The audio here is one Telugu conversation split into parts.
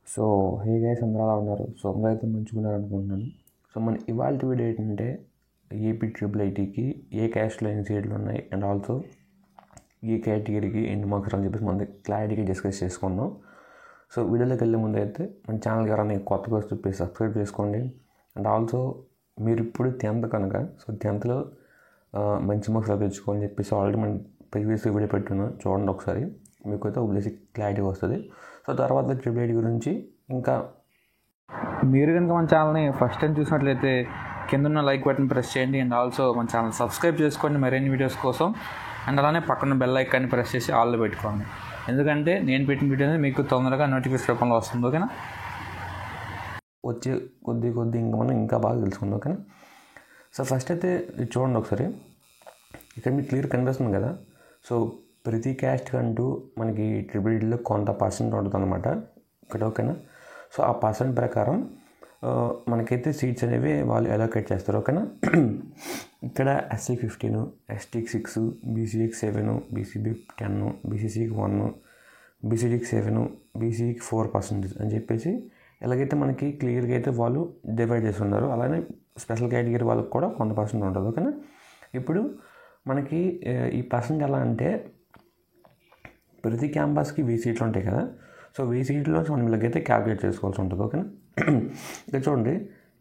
సో హే గైస్ అందరూ అలా ఉన్నారు. సో అందరూ అయితే మంచిగా ఉన్నారు అనుకుంటున్నాను. సో మన ఇవాళ వీడియో ఏంటంటే ఏపీ ట్రిపుల్ ఐటీకి ఏ క్యాస్ట్లో ఎన్ని సీట్లు ఉన్నాయి అండ్ ఆల్సో ఏ కేటగిరీకి ఎన్ని మార్క్స్ అని చెప్పేసి మన క్లారిటీగా డిస్కస్ చేసుకుందాం. సో వీడియోలోకి వెళ్ళే ముందు అయితే మన ఛానల్ ఎవరైనా కొత్తగా వస్తే సబ్స్క్రైబ్ చేసుకోండి. అండ్ ఆల్సో మీరు ఇప్పుడు 10th కనుక సో 10thలో మంచి మార్క్స్ తెచ్చుకోవాలని చెప్పేసి ఆల్రెడీ మనం ప్రీవియస్ వీడియో పెట్టున్నాం, చూడండి ఒకసారి, మీకు అయితే ఒక బేసిక్ క్లారిటీ వస్తుంది. సో తర్వాత ట్రిపుల్ ఐటీ గురించి ఇంకా మీరు కనుక మన ఛానల్ని ఫస్ట్ టైం చూసినట్లయితే కింద ఉన్న లైక్ బటన్ ప్రెస్ చేయండి అండ్ ఆల్సో మన ఛానల్ సబ్స్క్రైబ్ చేసుకోండి మరిన్ని వీడియోస్ కోసం. అండ్ అలానే పక్కన బెల్ ఐకాన్ని ప్రెస్ చేసి ఆల్లో పెట్టుకోండి, ఎందుకంటే నేను పెట్టిన వీడియో అనేది మీకు తొందరగా నోటిఫికేషన్ రూపంలో వస్తుంది. ఓకేనా? వచ్చే కొద్ది ఇంకా మనం ఇంకా బాగా తెలుసుకుందాం. ఓకేనా? సో ఫస్ట్ అయితే ఇది చూడండి ఒకసారి, ఇక్కడ మీకు క్లియర్ కనిపిస్తుంది కదా. సో ప్రతి క్యాస్ట్ కంటూ మనకి ట్రిపుల్ ఐటీలో కొంత పర్సెంట్ ఉంటుంది అనమాట ఇక్కడ. ఓకేనా? సో ఆ పర్సెంట్ ప్రకారం మనకైతే సీట్స్ అనేవి వాళ్ళు అలోకేట్ చేస్తారు. ఓకేనా? ఇక్కడ ఎస్సీ 15, ఎస్టీకి 6, బీసీకి 7, బీసీబీ 10, బీసీసీకి 1, బీసీడీకి 7, బీసీకి 4% అని చెప్పేసి ఎలాగైతే మనకి క్లియర్గా అయితే వాళ్ళు డివైడ్ చేసి ఉన్నారు. అలానే స్పెషల్ కేటగిరీ వాళ్ళకి కూడా కొంత పర్సెంట్ ఉంటుంది. ఓకేనా? ఇప్పుడు మనకి ఈ పర్సెంట్ ఎలా అంటే ప్రతి క్యాంపస్కి 1000 సీట్లు ఉంటాయి కదా. సో 1000 సీట్లో మనం ఇలాగైతే క్యాల్కులేట్ చేసుకోవాల్సి ఉంటుంది. ఓకేనా? ఇక్కడ చూడండి,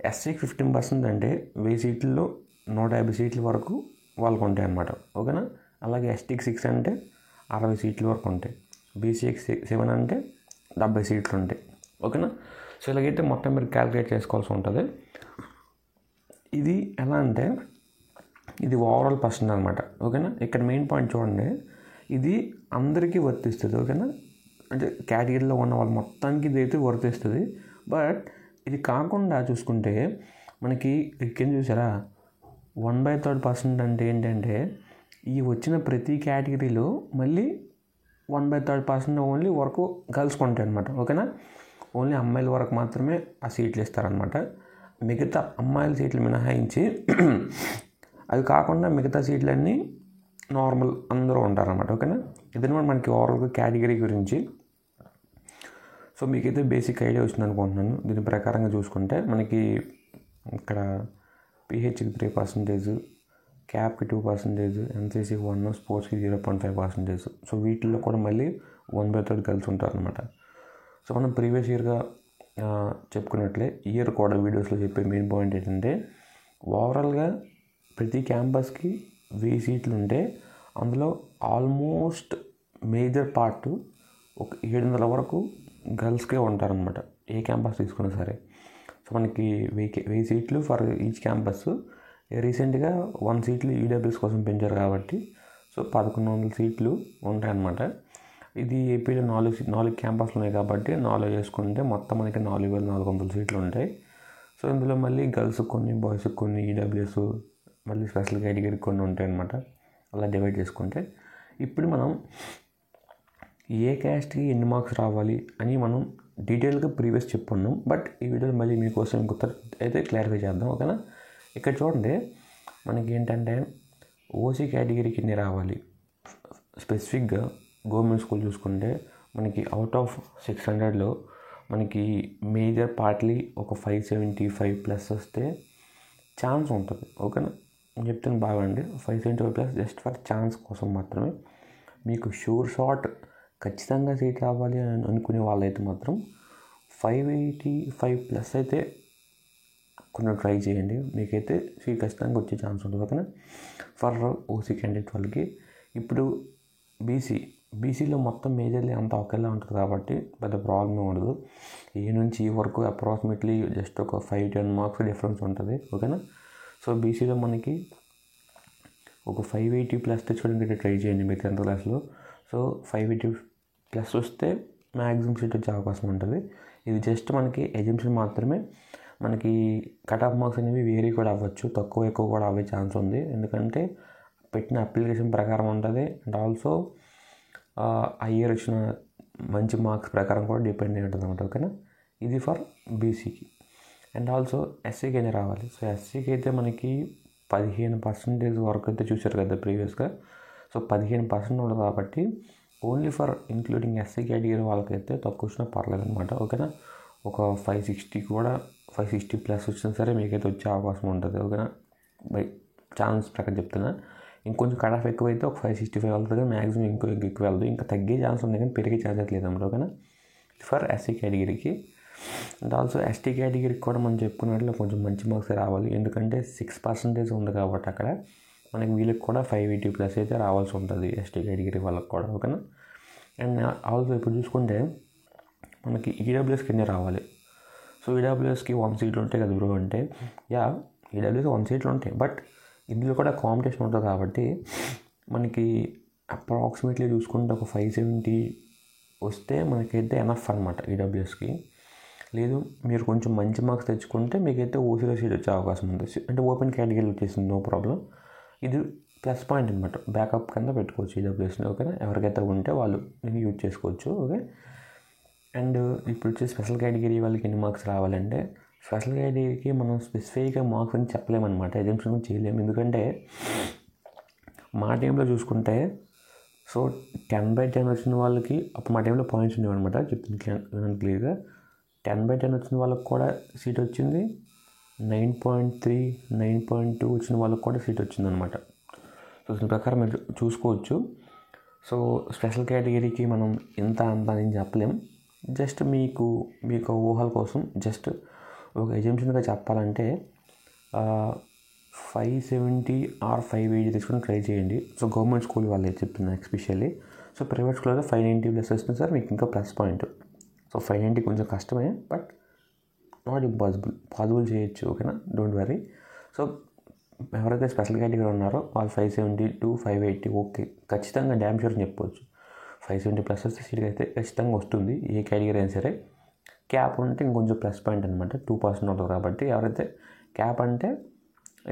ఎస్సీకి 15% అంటే 1000 సీట్లలో 150 సీట్ల వరకు వాళ్ళకు ఉంటాయి అన్నమాట. ఓకేనా? అలాగే ఎస్టీకి 6 అంటే 60 సీట్ల వరకు ఉంటాయి. బీసీకి 7 అంటే 70 సీట్లు ఉంటాయి. ఓకేనా? సో ఇలాగైతే మొత్తం మీరు క్యాల్కులేట్ చేసుకోవాల్సి ఉంటుంది. ఇది ఎలా అంటే ఇది ఓవరాల్ పర్సెంట్ అనమాట. ఓకేనా? ఇక్కడ మెయిన్ పాయింట్ చూడండి, ఇది అందరికీ వర్తిస్తుంది. ఓకేనా? అంటే కేటగిరీలో ఉన్న వాళ్ళు మొత్తానికి ఇది అయితే వర్తిస్తుంది. బట్ ఇది కాకుండా చూసుకుంటే మనకి కింద చూసారా 1/3% అంటే ఏంటంటే ఈ వచ్చిన ప్రతి కేటగిరీలో మళ్ళీ 1/3% ఓన్లీ వరకు గర్ల్స్ కొంటాయి అనమాట. ఓకేనా? ఓన్లీ అమ్మాయిల వరకు మాత్రమే ఆ సీట్లు ఇస్తారనమాట. మిగతా అమ్మాయిల సీట్లు మినహాయించి అవి కాకుండా మిగతా సీట్లన్నీ నార్మల్ అందరూ ఉంటారన్నమాట. ఓకేనా? ఇదన్నమాట మనకి ఓవరాల్గా కేటగిరీ గురించి. సో మీకైతే బేసిక్ ఐడియా వచ్చింది అనుకుంటున్నాను. దీని ప్రకారంగా చూసుకుంటే మనకి ఇక్కడ పిహెచ్కి 3%, క్యాప్కి 2%, ఎన్సీసీకి 1%, స్పోర్ట్స్కి 0.5%. సో వీటిల్లో కూడా మళ్ళీ 1/3 కలిసి ఉంటారనమాట. సో మనం ప్రీవియస్ ఇయర్గా చెప్పుకున్నట్లే ఇయర్ కూడా వీడియోస్లో చెప్పే మెయిన్ పాయింట్ ఏంటంటే ఓవరాల్గా ప్రతి క్యాంపస్కి 1000 సీట్లు ఉంటే అందులో ఆల్మోస్ట్ మేజర్ పార్ట్ ఒక 700 వరకు గర్ల్స్కే ఉంటారనమాట, ఏ క్యాంపస్ తీసుకున్నా సరే. సో మనకి 1000 సీట్లు ఫర్ ఈచ్ క్యాంపస్. రీసెంట్గా 1 సీట్లు ఈడబ్ల్యూఎస్ కోసం పెంచారు కాబట్టి సో 1100 సీట్లు ఉంటాయన్నమాట. ఇది ఏపీలో 4 క్యాంపస్లు ఉన్నాయి కాబట్టి 4 చేసుకుంటే మొత్తం మనకి 4400 సీట్లు ఉంటాయి. సో ఇందులో మళ్ళీ గర్ల్స్ కొన్ని, బాయ్స్ కొన్ని, ఈడబ్ల్యూఎస్ మళ్ళీ స్పెషల్ కేటగిరీ కొన్ని ఉంటాయి అన్నమాట. అలా డివైడ్ చేసుకుంటే ఇప్పుడు మనం ఏ క్యాస్ట్కి ఎన్ని మార్క్స్ రావాలి అని మనం డీటెయిల్గా ప్రీవియస్ చెప్పుకున్నాం. బట్ ఈ వీడియోలో మళ్ళీ మీకోసం ఇంకొక అయితే క్లారిఫై చేద్దాం. ఓకేనా? ఇక్కడ చూడండి, మనకి ఏంటంటే ఓసీ కేటగిరీకి ఎన్ని రావాలి. స్పెసిఫిక్గా గవర్నమెంట్ స్కూల్ చూసుకుంటే మనకి అవుట్ ఆఫ్ 600లో మనకి మేజర్ పార్ట్లీ ఒక 575+ వస్తే ఛాన్స్ ఉంటుంది. ఓకేనా? నేను చెప్తాను బాగండి, 575+ జస్ట్ ఫర్ ఛాన్స్ కోసం మాత్రమే. మీకు షూర్ షాట్ ఖచ్చితంగా సీట్ రావాలి అని అనుకునే వాళ్ళైతే మాత్రం 585+ అయితే కొంచెం ట్రై చేయండి, మీకైతే సీట్ ఖచ్చితంగా వచ్చే ఛాన్స్ ఉంటుంది. ఓకేనా? ఫర్ ఓసీ క్యాండిడేట్ వాళ్ళకి. ఇప్పుడు బీసీలో మొత్తం మేజర్లీ అంతా ఒకేలా ఉంటుంది కాబట్టి పెద్ద ప్రాబ్లం ఉండదు. ఏ నుంచి ఈ వరకు అప్రాక్సిమేట్లీ జస్ట్ ఒక 5-10 మార్క్స్ డిఫరెన్స్ ఉంటుంది. ఓకేనా? సో బీసీలో మనకి ఒక 580+ తెచ్చుకోవడానికి ట్రై చేయండి మీరు 10th క్లాస్లో. సో 580+ వస్తే మ్యాక్సిమం సీట్ వచ్చే అవకాశం ఉంటుంది. ఇది జస్ట్ మనకి ఎగ్జామ్షన్ మాత్రమే. మనకి కట్ ఆఫ్ మార్క్స్ అనేవి వేరీ కూడా అవ్వచ్చు, తక్కువ ఎక్కువ కూడా అవ్వే ఛాన్స్ ఉంది. ఎందుకంటే పెట్టిన అప్లికేషన్ ప్రకారం ఉంటుంది అండ్ ఆల్సో ఆ ఇయర్ వచ్చిన మంచి మార్క్స్ ప్రకారం కూడా డిపెండ్ అయి ఉంటుంది అనమాట. ఓకేనా? ఇది ఫర్ బీసీకి. అండ్ ఆల్సో ఎస్సీకి అయినా రావాలి. సో ఎస్సీకి అయితే మనకి 15% వరకు అయితే చూశారు కదా ప్రీవియస్గా. సో 15% ఉండదు కాబట్టి only for including SC category వాళ్ళకైతే తక్కువ వచ్చినా పర్లేదు అనమాట. ఓకేనా, ఒక 560 ప్లస్ వచ్చినా సరే మీకైతే వచ్చే అవకాశం ఉంటుంది. ఓకేనా, బై ఛాన్స్ ప్రకారం చెప్తున్నా. ఇంకొంచెం కట్ ఆఫ్ ఎక్కువైతే ఒక 565 వెళ్తుంది, మ్యాక్సిమం ఇంకో ఎక్కువ వెళ్తుంది. ఇంకా తగ్గే ఛాన్స్ ఉంది కానీ పెరిగే ఛాన్సెస్ లేదన్నమాట. ఓకేనా, ఫర్ ఎస్సీ కేటగిరీకి. అండ్ ఆల్సో ఎస్టీ కేటగిరీకి కూడా మనం చెప్పుకున్నట్లు కొంచెం మంచి మార్క్స్ రావాలి, ఎందుకంటే 6% ఉంది కాబట్టి అక్కడ మనకి వీళ్ళకి కూడా 580 ప్లస్ అయితే రావాల్సి ఉంటుంది ఎస్టీ కేటగిరీ వాళ్ళకి కూడా. ఓకేనా, అండ్ ఆల్సో ఇప్పుడు చూసుకుంటే మనకి ఈడబ్ల్యూఎస్ కింద రావాలి. సో ఈడబ్ల్యూఎస్కి 1 సీట్లు ఉంటాయి కదా బ్రో అంటే, ఈడబ్ల్యూఎస్ 1 సీట్లు ఉంటాయి, బట్ ఇందులో కూడా కాంపిటీషన్ ఉంటుంది కాబట్టి మనకి అప్రాక్సిమేట్లీ చూసుకుంటే ఒక 570 వస్తే మనకైతే ఎనఫ్ అనమాట ఈడబ్ల్యూఎస్కి. లేదు మీరు కొంచెం మంచి మార్క్స్ తెచ్చుకుంటే మీకైతే ఓసీలో సీట్ వచ్చే అవకాశం ఉంది, అంటే ఓపెన్ కేటగిరీ వచ్చేసింది, నో ప్రాబ్లం. ఇది ప్లస్ పాయింట్ అనమాట, బ్యాకప్ కింద పెట్టుకోవచ్చు ఈడబ్ల్యూఎస్ని. ఓకేనా, ఎవరికైతే ఉంటే వాళ్ళు నేను యూజ్ చేసుకోవచ్చు. ఓకే, అండ్ ఇప్పుడు వచ్చి స్పెషల్ కేటగిరీ వాళ్ళకి ఎన్ని మార్క్స్ రావాలంటే, స్పెషల్ కేటగిరీకి మనం స్పెసిఫిక్గా మార్క్స్ అని చెప్పలేమన్నమాట, ఎగ్జామ్షన్ చేయలేము. ఎందుకంటే మా టైంలో చూసుకుంటే సో 10/10 వచ్చిన వాళ్ళకి అప్పుడు మా టైంలో పాయింట్స్ ఉండేవన్నమాట. చెప్తుంది క్లియర్గా, 10/10 వచ్చిన వాళ్ళకి కూడా సీట్ వచ్చింది, 9.3, 9.2 వచ్చిన వాళ్ళకి కూడా సీట్ వచ్చిందనమాట. సో దీని ప్రకారం మీరు చూసుకోవచ్చు. సో స్పెషల్ కేటగిరీకి మనం ఇంత అంత అని చెప్పలేం, జస్ట్ మీకు ఊహల కోసం జస్ట్ ఒక ఎగ్జామ్షన్గా చెప్పాలంటే 570 ఆర్ 580 తీసుకొని ట్రై చేయండి. సో గవర్నమెంట్ స్కూల్ వాళ్ళే చెప్తున్నాను ఎస్పెషల్లీ. సో ప్రైవేట్ స్కూల్లో 590 ప్లస్ వస్తుంది సార్, మీకు ఇంకా ప్లస్ పాయింట్. సో 590 కొంచెం కష్టమే, బట్ నాట్ ఇంపాసిబుల్, పాసిబుల్ చేయొచ్చు. ఓకేనా, డోంట్ వరీ. సో ఎవరైతే స్పెషల్ కేటగిరీ ఉన్నారో వాళ్ళు 570 to 580 ఓకే, ఖచ్చితంగా డ్యామ్ షూర్ అని చెప్పవచ్చు. 570 ప్లస్ వస్తే సీట్ అయితే ఖచ్చితంగా వస్తుంది, ఏ కేటగిరీ అయినా సరే. క్యాప్ ఉంటే ఇంకొంచెం ప్లస్ పాయింట్ అనమాట, 2% ఉంటుంది కాబట్టి. ఎవరైతే క్యాప్ అంటే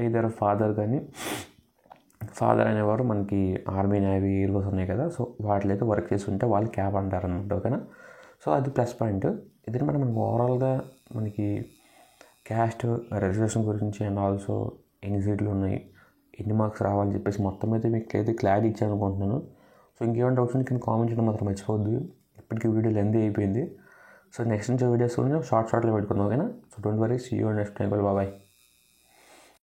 ఇద్దరు ఫాదర్ అనేవారు మనకి ఆర్మీ, నేవీ, ఎయిర్ ఫోర్స్ ఉన్నాయి కదా, సో వాటిలో అయితే వర్క్ చేసి ఉంటే వాళ్ళు క్యాప్ అంటారనమాట. ఓకేనా, సో అది ప్లస్ పాయింట్. ఇది మనకి ఓవరాల్గా మనకి క్యాస్ట్ రిజర్వేషన్ గురించి అండ్ ఆల్సో ఎన్ని సీట్లు ఉన్నాయి, ఎన్ని మార్క్స్ రావాలని చెప్పేసి మొత్తం అయితే మీకు అయితే క్లారిటీ ఇచ్చాను అనుకుంటున్నాను. సో ఇంకేమైనా డౌట్స్ ఉంటే కింద కామెంట్ చేయడం మాత్రం మర్చిపోవద్దు. ఇప్పటికీ వీడియో లెంత్ అయిపోయింది. సో నెక్స్ట్ నుంచి వీడియోస్ షార్ట్లో పెట్టుకుందాం. ఓకేనా, so don't worry, see you next time. Bye.